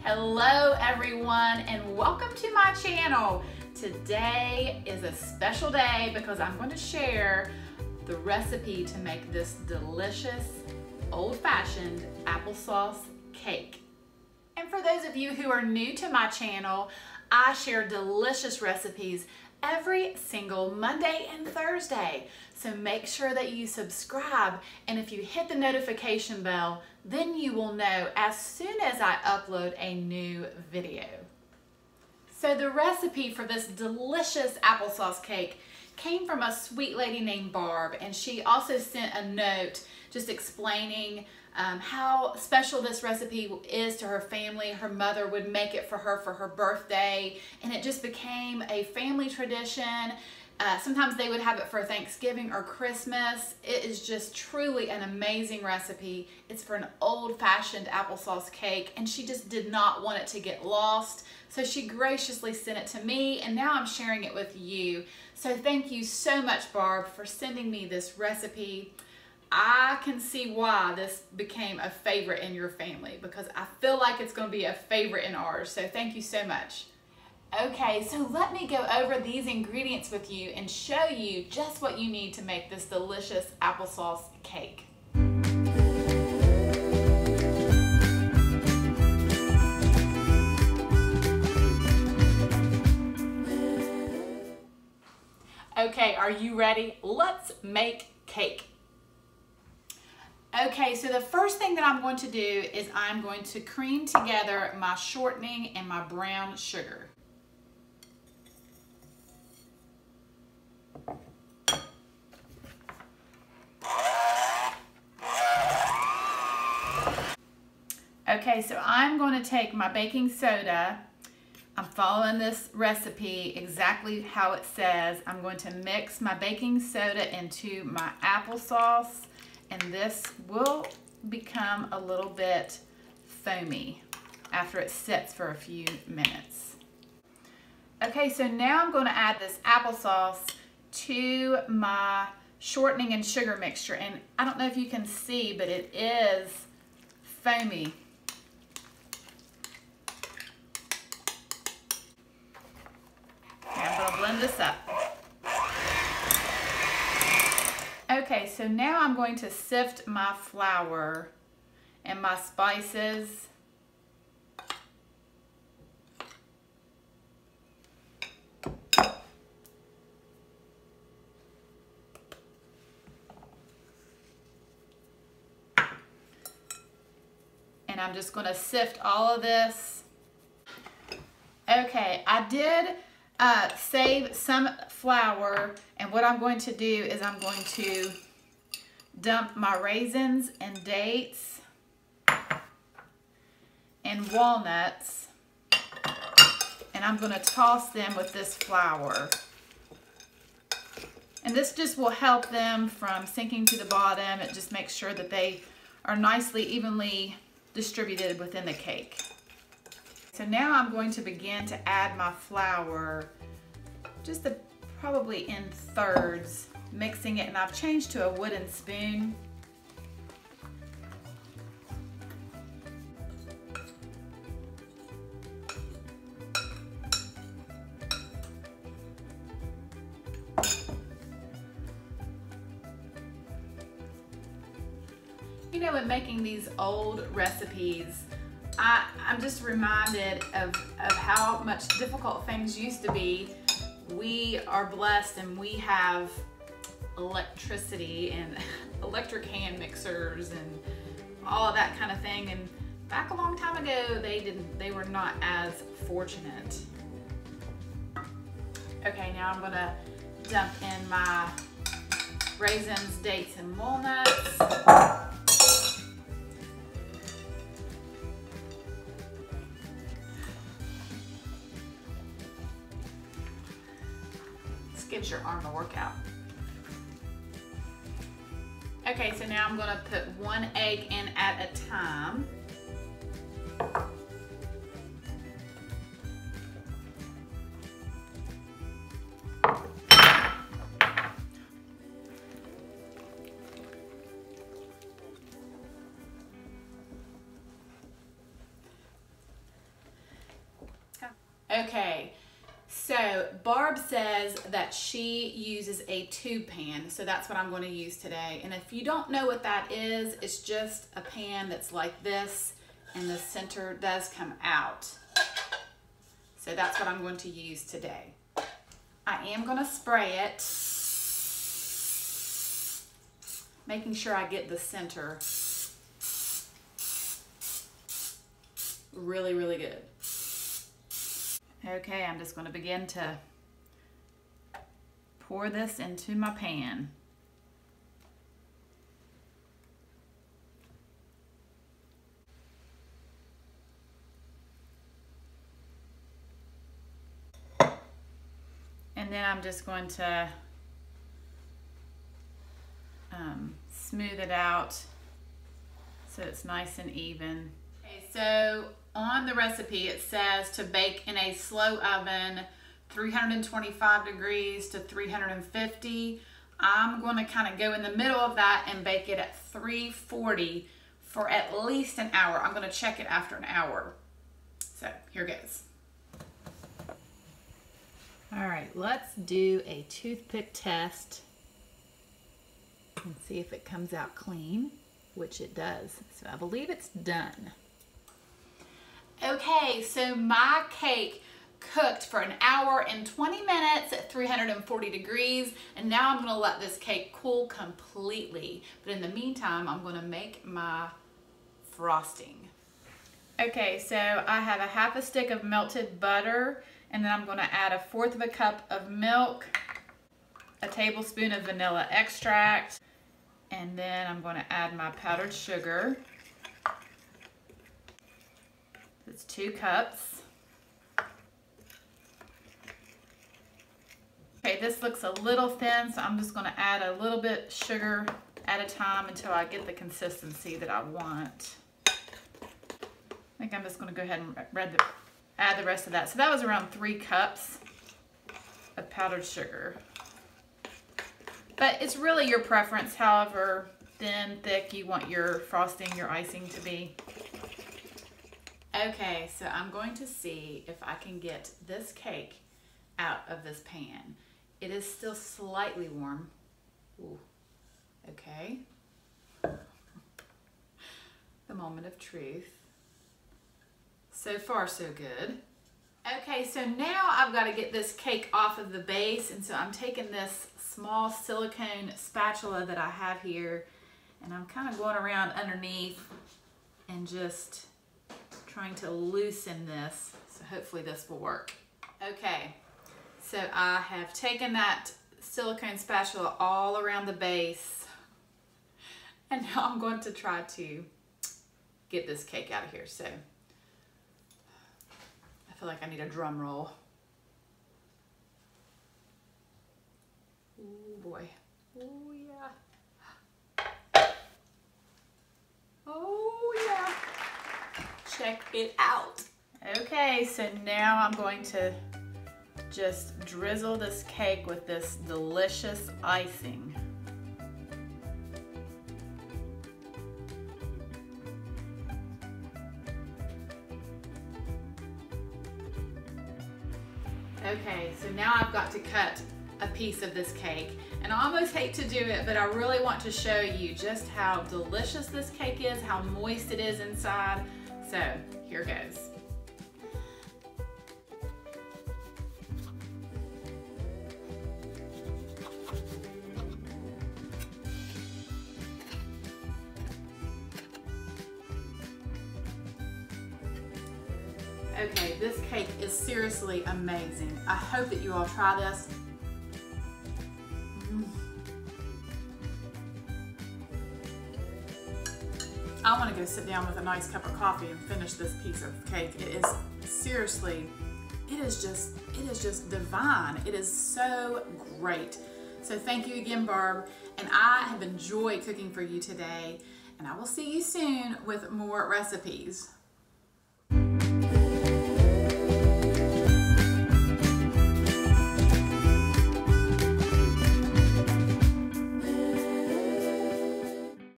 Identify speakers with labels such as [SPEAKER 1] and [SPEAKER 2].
[SPEAKER 1] Hello everyone and welcome to my channel. Today is a special day because I'm going to share the recipe to make this delicious old-fashioned applesauce cake. And for those of you who are new to my channel, I share delicious recipes every single Monday and Thursday. So make sure that you subscribe, and if you hit the notification bell, then you will know as soon as I upload a new video. So the recipe for this delicious applesauce cake came from a sweet lady named Barb, and she also sent a note just explaining how special this recipe is to her family. Her mother would make it for her birthday, and it just became a family tradition. Sometimes they would have it for Thanksgiving or Christmas. It is just truly an amazing recipe. It's for an old-fashioned applesauce cake, and she just did not want it to get lost. So she graciously sent it to me, and now I'm sharing it with you. So thank you so much, Barb, for sending me this recipe. I can see why this became a favorite in your family, because I feel like it's going to be a favorite in ours. So thank you so much. Okay, so let me go over these ingredients with you and show you just what you need to make this delicious applesauce cake. Okay, are you ready? Let's make cake. Okay, so the first thing that I'm going to do is I'm going to cream together my shortening and my brown sugar. Okay, so I'm going to take my baking soda. I'm following this recipe exactly how it says. I'm going to mix my baking soda into my applesauce, and this will become a little bit foamy after it sits for a few minutes. Okay, so now I'm going to add this applesauce to my shortening and sugar mixture, and I don't know if you can see, but it is foamy. I'm going to blend this up. Okay, so now I'm going to sift my flour and my spices. And I'm just going to sift all of this. Okay, I did save some flour, and what I'm going to do is I'm going to dump my raisins and dates and walnuts, and I'm going to toss them with this flour. And this just will help them from sinking to the bottom. It just makes sure that they are nicely evenly distributed within the cake. So now I'm going to begin to add my flour, just probably in thirds, mixing it, and I've changed to a wooden spoon. You know, in making these old recipes, I'm just reminded of how much difficult things used to be. We are blessed and we have electricity and electric hand mixers and all of that kind of thing. And back a long time ago, they were not as fortunate. Okay, now I'm gonna dump in my raisins, dates, and walnuts. Gives your arm a workout. Okay, so now I'm going to put one egg in at a time. Okay, so Barb says that she uses a tube pan, so that's what I'm going to use today. And if you don't know what that is, it's just a pan that's like this, and the center does come out. So that's what I'm going to use today. I am going to spray it, making sure I get the center really, really good. Okay, I'm just going to begin to pour this into my pan. And then I'm just going to smooth it out so it's nice and even. Okay, so on the recipe it says to bake in a slow oven 325 degrees to 350. I'm going to kind of go in the middle of that and bake it at 340 for at least an hour. I'm going to check it after an hour. So here goes. All right, let's do a toothpick test and see if it comes out clean, which it does. So I believe it's done. Okay, so my cake cooked for an hour and 20 minutes at 340 degrees, and now I'm gonna let this cake cool completely. But in the meantime, I'm gonna make my frosting. Okay, so I have a half a stick of melted butter, and then I'm gonna add 1/4 cup of milk, a tablespoon of vanilla extract, and then I'm gonna add my powdered sugar. It's 2 cups. Okay, this looks a little thin, so I'm just going to add a little bit sugar at a time until I get the consistency that I want. I think I'm just going to go ahead and add the rest of that. So that was around 3 cups of powdered sugar. But it's really your preference, however thin, thick you want your frosting, your icing to be. Okay, so I'm going to see if I can get this cake out of this pan. It is still slightly warm. Ooh, okay. The moment of truth. So far, so good. Okay, so now I've got to get this cake off of the base, and so I'm taking this small silicone spatula that I have here, and I'm kind of going around underneath and just trying to loosen this, so hopefully this will work. Okay, so I have taken that silicone spatula all around the base, and now I'm going to try to get this cake out of here. So I feel like I need a drum roll. Oh boy. Oh yeah. Oh yeah. Check it out. Okay, so now I'm going to just drizzle this cake with this delicious icing. Okay, so now I've got to cut a piece of this cake, and I almost hate to do it, but I really want to show you just how delicious this cake is, how moist it is inside. So here goes. Okay, this cake is seriously amazing. I hope that you all try this. I want to go sit down with a nice cup of coffee and finish this piece of cake. It is seriously, it is just divine. It is so great. So thank you again, Barb. And I have enjoyed cooking for you today. And I will see you soon with more recipes.